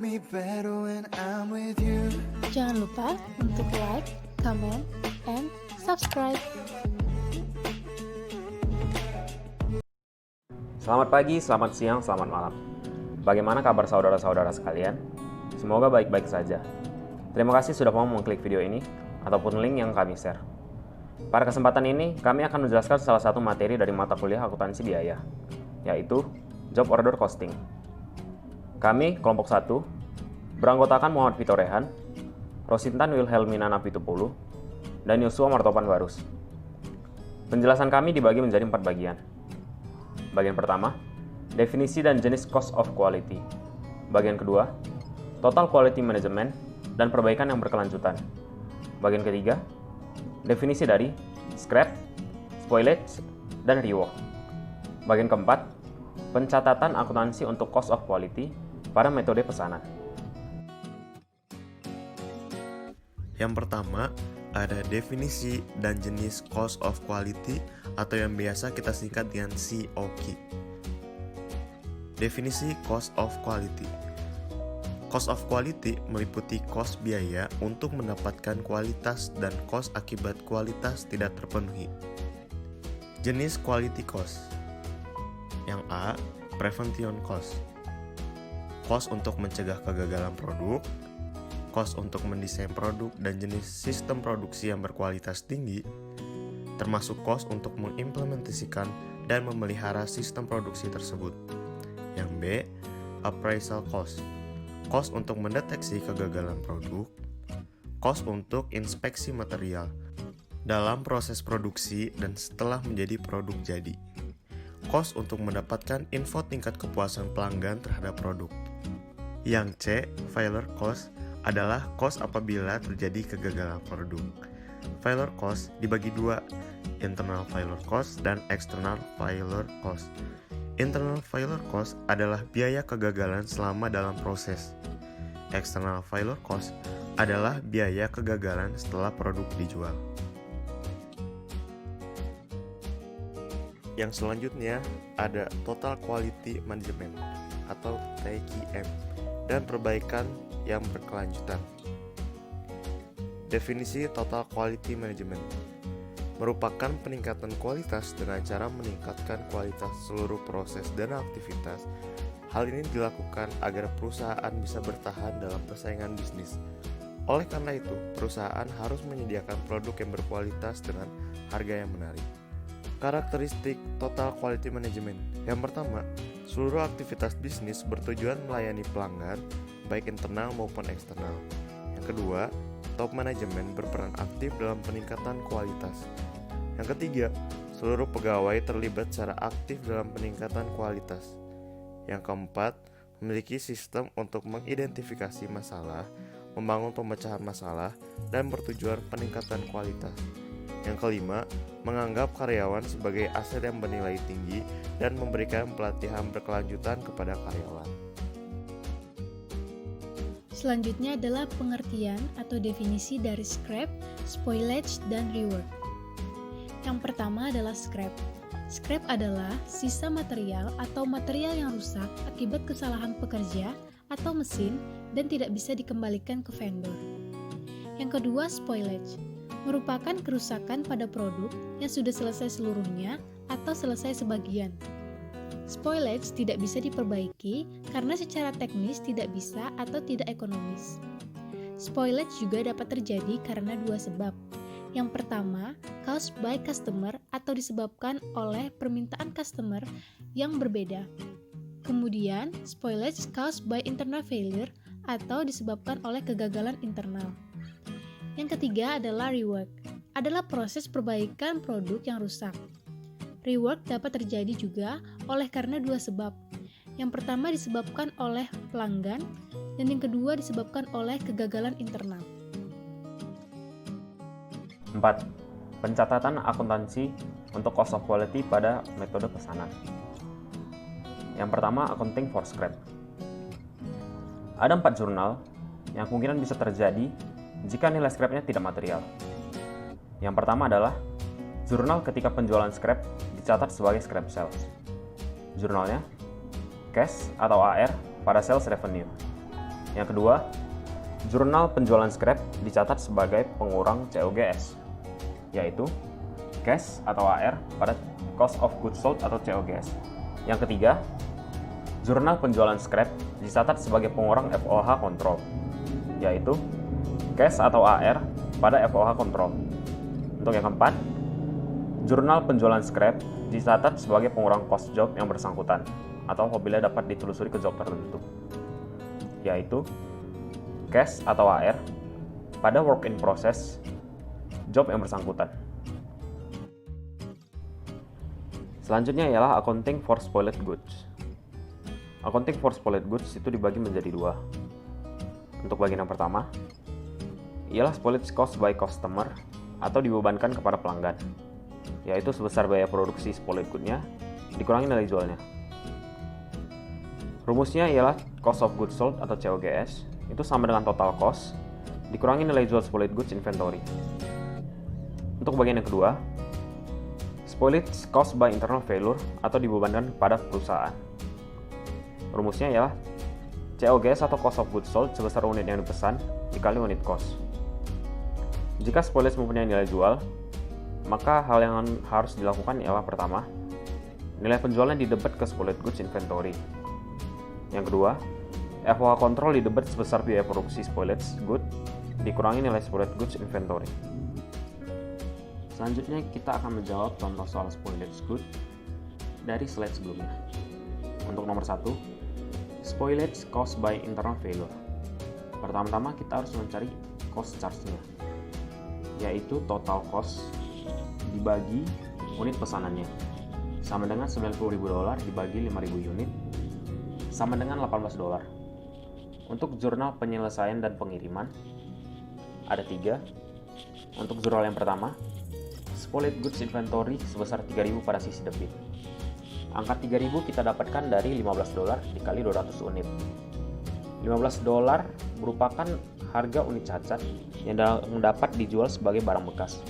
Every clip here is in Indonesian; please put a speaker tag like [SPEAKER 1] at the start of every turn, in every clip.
[SPEAKER 1] me better when I'm with you.
[SPEAKER 2] Jangan lupa untuk like, comment, and subscribe.
[SPEAKER 3] Selamat pagi, selamat siang, selamat malam. Bagaimana kabar saudara-saudara sekalian? Semoga baik-baik saja. Terima kasih sudah mau mengklik video ini ataupun link yang kami share. Pada kesempatan ini, kami akan menjelaskan salah satu materi dari mata kuliah akuntansi biaya, yaitu Job Order Costing. Kami, kelompok 1, beranggotakan Muhammad Vito Rehan, Rosintan Wilhelmina Napitupulu, dan Yosua Martopan Barus. Penjelasan kami dibagi menjadi 4 bagian. Bagian pertama, definisi dan jenis cost of quality. Bagian kedua, total quality management dan perbaikan yang berkelanjutan. Bagian ketiga, definisi dari scrap, spoilage, dan rework. Bagian keempat, pencatatan akuntansi untuk cost of quality pada metode pesanan.
[SPEAKER 4] Yang pertama, ada definisi dan jenis cost of quality atau yang biasa kita singkat dengan COQ. Definisi cost of quality. Cost of quality meliputi cost biaya untuk mendapatkan kualitas dan cost akibat kualitas tidak terpenuhi. Jenis quality cost. Yang A, prevention cost. Cost untuk mencegah kegagalan produk, cost untuk mendesain produk dan jenis sistem produksi yang berkualitas tinggi, termasuk cost untuk mengimplementasikan dan memelihara sistem produksi tersebut. Yang B, appraisal cost. Cost untuk mendeteksi kegagalan produk, cost untuk inspeksi material dalam proses produksi dan setelah menjadi produk jadi, cost untuk mendapatkan info tingkat kepuasan pelanggan terhadap produk. Yang C, failure cost, adalah cost apabila terjadi kegagalan produk. Failure cost dibagi dua, internal failure cost dan external failure cost. Internal failure cost adalah biaya kegagalan selama dalam proses. External failure cost adalah biaya kegagalan setelah produk dijual. Yang selanjutnya ada Total Quality Management atau TQM dan perbaikan yang berkelanjutan. Definisi Total Quality Management merupakan peningkatan kualitas dengan cara meningkatkan kualitas seluruh proses dan aktivitas. Hal ini dilakukan agar perusahaan bisa bertahan dalam persaingan bisnis. Oleh karena itu, perusahaan harus menyediakan produk yang berkualitas dengan harga yang menarik. Karakteristik Total Quality Management. Yang pertama, seluruh aktivitas bisnis bertujuan melayani pelanggan, baik internal maupun eksternal. Yang kedua, top manajemen berperan aktif dalam peningkatan kualitas. Yang ketiga, seluruh pegawai terlibat secara aktif dalam peningkatan kualitas. Yang keempat, memiliki sistem untuk mengidentifikasi masalah, membangun pemecahan masalah, dan bertujuan peningkatan kualitas. Yang kelima, menganggap karyawan sebagai aset yang bernilai tinggi dan memberikan pelatihan berkelanjutan kepada karyawan.
[SPEAKER 2] Selanjutnya adalah pengertian atau definisi dari scrap, spoilage, dan rework. Yang pertama adalah scrap. Scrap adalah sisa material atau material yang rusak akibat kesalahan pekerja atau mesin dan tidak bisa dikembalikan ke vendor. Yang kedua, spoilage merupakan kerusakan pada produk yang sudah selesai seluruhnya atau selesai sebagian. Spoilage tidak bisa diperbaiki karena secara teknis tidak bisa atau tidak ekonomis. Spoilage juga dapat terjadi karena dua sebab. Yang pertama, caused by customer atau disebabkan oleh permintaan customer yang berbeda. Kemudian, spoilage caused by internal failure atau disebabkan oleh kegagalan internal. Yang ketiga adalah rework, adalah proses perbaikan produk yang rusak. Rework dapat terjadi juga oleh karena dua sebab. Yang pertama disebabkan oleh pelanggan, dan yang kedua disebabkan oleh kegagalan internal.
[SPEAKER 3] 4. Pencatatan akuntansi untuk cost of quality pada metode pesanan. Yang pertama, accounting for scrap. Ada 4 jurnal yang kemungkinan bisa terjadi jika nilai scrapnya tidak material. Yang pertama adalah jurnal ketika penjualan scrap dicatat sebagai scrap sales. Jurnalnya cash atau AR pada sales revenue. Yang kedua, jurnal penjualan scrap dicatat sebagai pengurang COGS, yaitu cash atau AR pada cost of goods sold atau COGS. Yang ketiga, jurnal penjualan scrap dicatat sebagai pengurang FOH control, yaitu cash atau AR pada FOH control. Untuk yang keempat, jurnal penjualan scrap dicatat sebagai pengurang cost job yang bersangkutan atau apabila dapat ditelusuri ke job tertentu, yaitu cash atau AR pada work in process job yang bersangkutan. Selanjutnya ialah accounting for spoiled goods. Accounting for spoiled goods itu dibagi menjadi dua. Untuk bagian yang pertama, ialah spoilage cost by customer atau dibebankan kepada pelanggan, yaitu sebesar biaya produksi spoiled good-nya dikurangi nilai jualnya. Rumusnya ialah cost of goods sold atau COGS itu sama dengan total cost dikurangi nilai jual spoiled goods inventory. Untuk bagian yang kedua, spoilage cost by internal failure atau dibebankan pada perusahaan. Rumusnya ialah COGS atau cost of goods sold sebesar unit yang dipesan dikali unit cost. Jika spoilage mempunyai nilai jual, maka hal yang harus dilakukan ialah pertama, nilai penjualnya didebet ke spoiled goods inventory. Yang kedua, FOH control didebet sebesar biaya produksi spoiled good dikurangi nilai spoiled goods inventory. Selanjutnya kita akan menjawab contoh soal spoiled good dari slide sebelumnya. Untuk nomor 1, spoilage cost by internal failure. Pertama-tama kita harus mencari cost charge-nya, yaitu total cost dibagi unit pesanannya, sama dengan $90.000 dibagi 5.000 unit, sama dengan $18. Untuk jurnal penyelesaian dan pengiriman, ada 3. Untuk jurnal yang pertama, spoiled goods inventory sebesar 3.000 pada sisi debit. Angka 3.000 kita dapatkan dari $15 dikali 200 unit. $15 merupakan harga unit cacat yang dapat dijual sebagai barang bekas.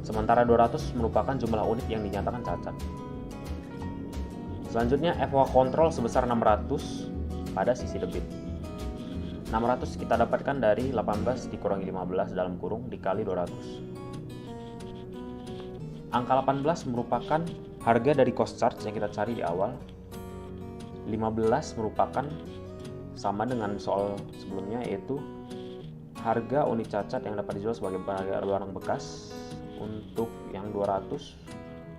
[SPEAKER 3] Sementara 200 merupakan jumlah unit yang dinyatakan cacat. Selanjutnya FOH control sebesar 600 pada sisi debit. 600 kita dapatkan dari 18 dikurangi 15 dalam kurung dikali 200. Angka 18 merupakan harga dari cost charge yang kita cari di awal. 15 merupakan sama dengan soal sebelumnya, yaitu harga unit cacat yang dapat dijual sebagai barang bekas. Untuk yang 200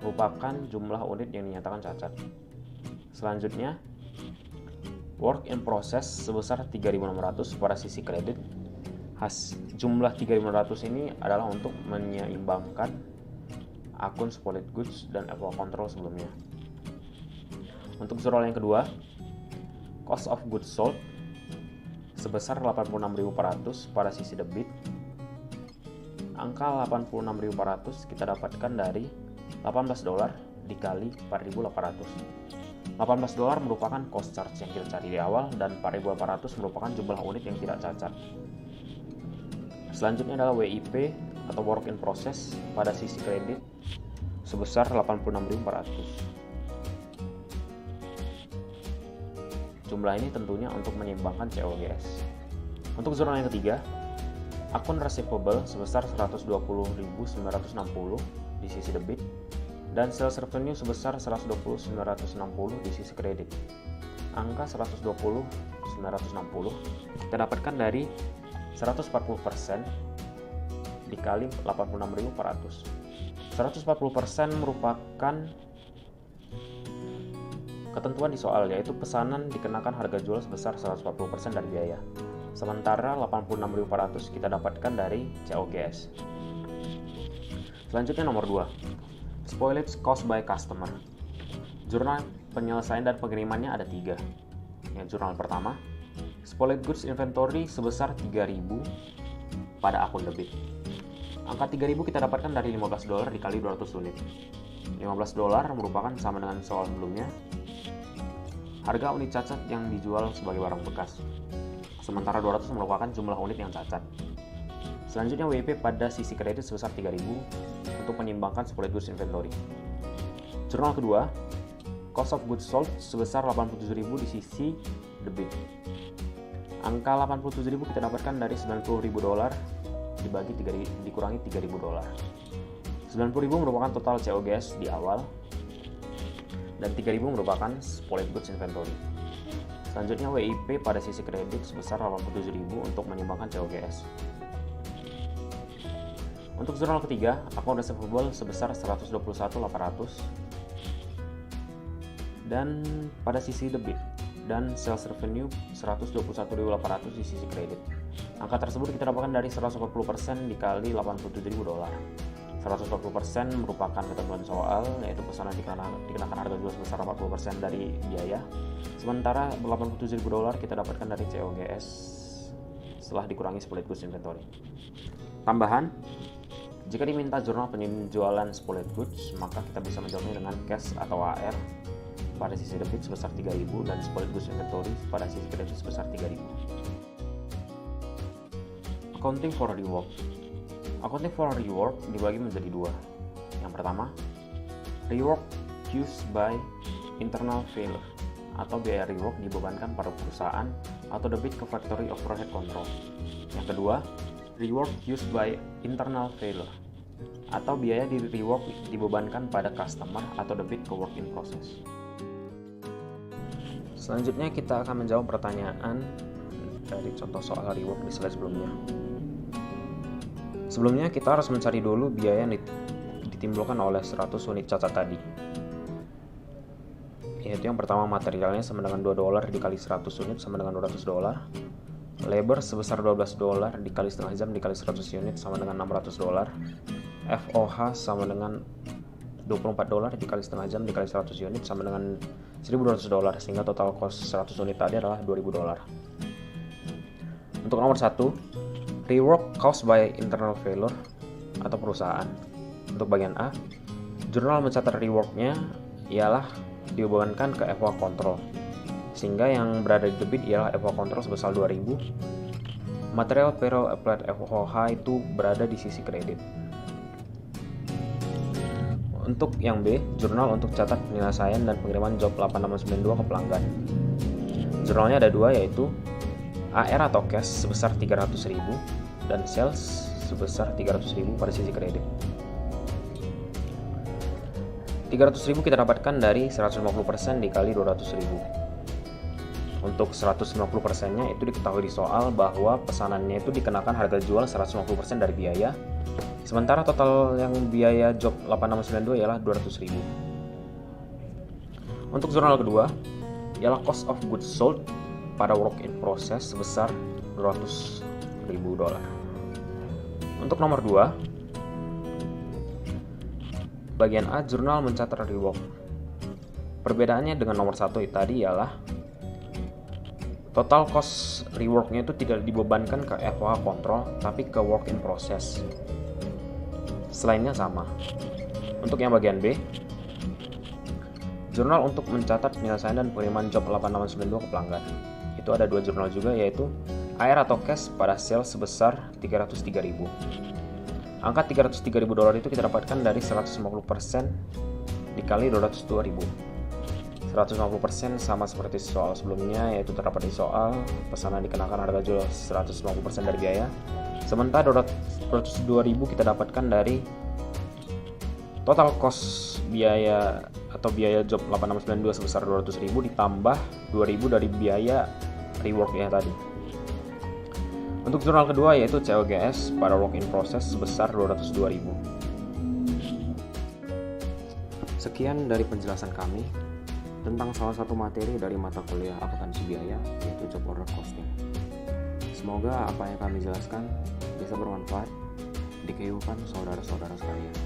[SPEAKER 3] merupakan jumlah unit yang dinyatakan cacat. Selanjutnya, work in process sebesar 3.600 pada sisi kredit. Jumlah 3.600 ini adalah untuk menyeimbangkan akun spoiled goods dan FOH control sebelumnya. Untuk jurnal yang kedua, cost of goods sold sebesar 86.400 pada sisi debit. Angka 86.400 kita dapatkan dari $18 dikali 4.800. $18 merupakan cost charge yang kita cari di awal dan 4.800 merupakan jumlah unit yang tidak cacat. Selanjutnya adalah WIP atau work in process pada sisi kredit sebesar 86.400. Jumlah ini tentunya untuk menyeimbangkan COGS. Untuk jurnal yang ketiga, akun receivable sebesar 120.960 di sisi debit dan sales revenue sebesar 120.960 di sisi kredit. Angka 120.960 kita dapatkan dari 140% dikali 86.400. 140% merupakan ketentuan di soal, yaitu pesanan dikenakan harga jual sebesar 140% dari biaya. Sementara 86.400 kita dapatkan dari COGS. Selanjutnya nomor 2, spoilage cost by customer. Jurnal penyelesaian dan pengirimannya ada 3. Yang jurnal pertama, spoiled goods inventory sebesar 3.000 pada akun debit. Angka 3.000 kita dapatkan dari $15 dikali 200 unit. $15 merupakan sama dengan soal sebelumnya, harga unit cacat yang dijual sebagai barang bekas. Sementara 200 merupakan jumlah unit yang cacat. Selanjutnya WIP pada sisi kredit sebesar 3.000 untuk menyeimbangkan spoiled goods inventory. Jurnal kedua, cost of goods sold sebesar 87.000 di sisi debit. Angka 87.000 kita dapatkan dari $90.000 dikurangi $3.000. 90.000 merupakan total COGS di awal dan 3.000 merupakan spoiled goods inventory. Selanjutnya WIP pada sisi kredit sebesar 87.000 untuk menyimbangkan COGS. Untuk jurnal ketiga, account receivable sebesar 121.800 dan pada sisi debit dan sales revenue 121.800 di sisi kredit. Angka tersebut kita dapatkan dari 140% dikali $87.000. 140% merupakan ketentuan soal, yaitu pesanan dikenakan harga jual sebesar 40% dari biaya. Sementara $87.000 kita dapatkan dari COGS setelah dikurangi spoiled goods inventory. Tambahan, jika diminta jurnal penjualan spoiled goods, maka kita bisa menjawabnya dengan cash atau AR pada sisi debit sebesar 3.000 dan spoiled goods inventory pada sisi kredit sebesar 3.000. Accounting for rework. Accounting for rework dibagi menjadi dua. Yang pertama, rework used by internal failure atau biaya rework dibebankan pada perusahaan atau debit ke factory overhead control. Yang kedua, rework used by internal failure atau biaya di rework dibebankan pada customer atau debit ke work in process. Selanjutnya kita akan menjawab pertanyaan dari contoh soal rework di slide sebelumnya. Sebelumnya kita harus mencari dulu biaya yang ditimbulkan oleh 100 unit cacat tadi. Yaitu yang pertama, materialnya sama dengan $2 dikali 100 unit sama dengan $200. Labor sebesar $12 dikali setengah jam dikali 100 unit sama dengan $600. FOH sama dengan $24 dikali setengah jam dikali 100 unit sama dengan $1.200, sehingga total cost 100 unit tadi adalah $2.000. Untuk nomor 1, rework caused by internal failure atau perusahaan. Untuk bagian A, jurnal mencatat reworknya ialah dibebankan ke FOH control, sehingga yang berada di debit ialah FOH control sebesar 2.000. Material payroll applied FOH itu berada di sisi kredit. Untuk yang B, jurnal untuk catat penyelesaian dan pengiriman job 8692 ke pelanggan. Jurnalnya ada dua, yaitu AR atau cash sebesar 300.000 dan sales sebesar 300.000 pada sisi kredit. 300.000 kita dapatkan dari 150% dikali 200.000. Untuk 150%-nya itu diketahui di soal bahwa pesanannya itu dikenakan harga jual 150% dari biaya. Sementara total yang biaya job 8692 ialah 200.000. Untuk jurnal kedua ialah cost of goods sold pada work in process sebesar $200.000. Untuk nomor 2, bagian A, jurnal mencatat rework. Perbedaannya dengan nomor 1 tadi ialah total cost reworknya itu tidak dibebankan ke FOH control tapi ke work in process. Selainnya sama. Untuk yang bagian B, jurnal untuk mencatat penyelesaian dan pengiriman job 8692 ke pelanggan. Itu ada dua jurnal juga, yaitu AR atau cash pada sales sebesar 303.000. Angka $303.000 itu kita dapatkan dari 150% dikali 202.000. 150% sama seperti soal sebelumnya, yaitu terdapat di soal pesanan dikenakan harga jual 150% dari biaya. Sementara 202.000 kita dapatkan dari total cost biaya atau biaya job 8692 sebesar 200.000 ditambah 2.000 dari biaya reworknya tadi. Untuk jurnal kedua yaitu COGS pada work in process sebesar 202.000. Sekian dari penjelasan kami tentang salah satu materi dari mata kuliah akuntansi biaya, yaitu job order costing. Semoga apa yang kami jelaskan bisa bermanfaat di kehidupan saudara-saudara sekalian.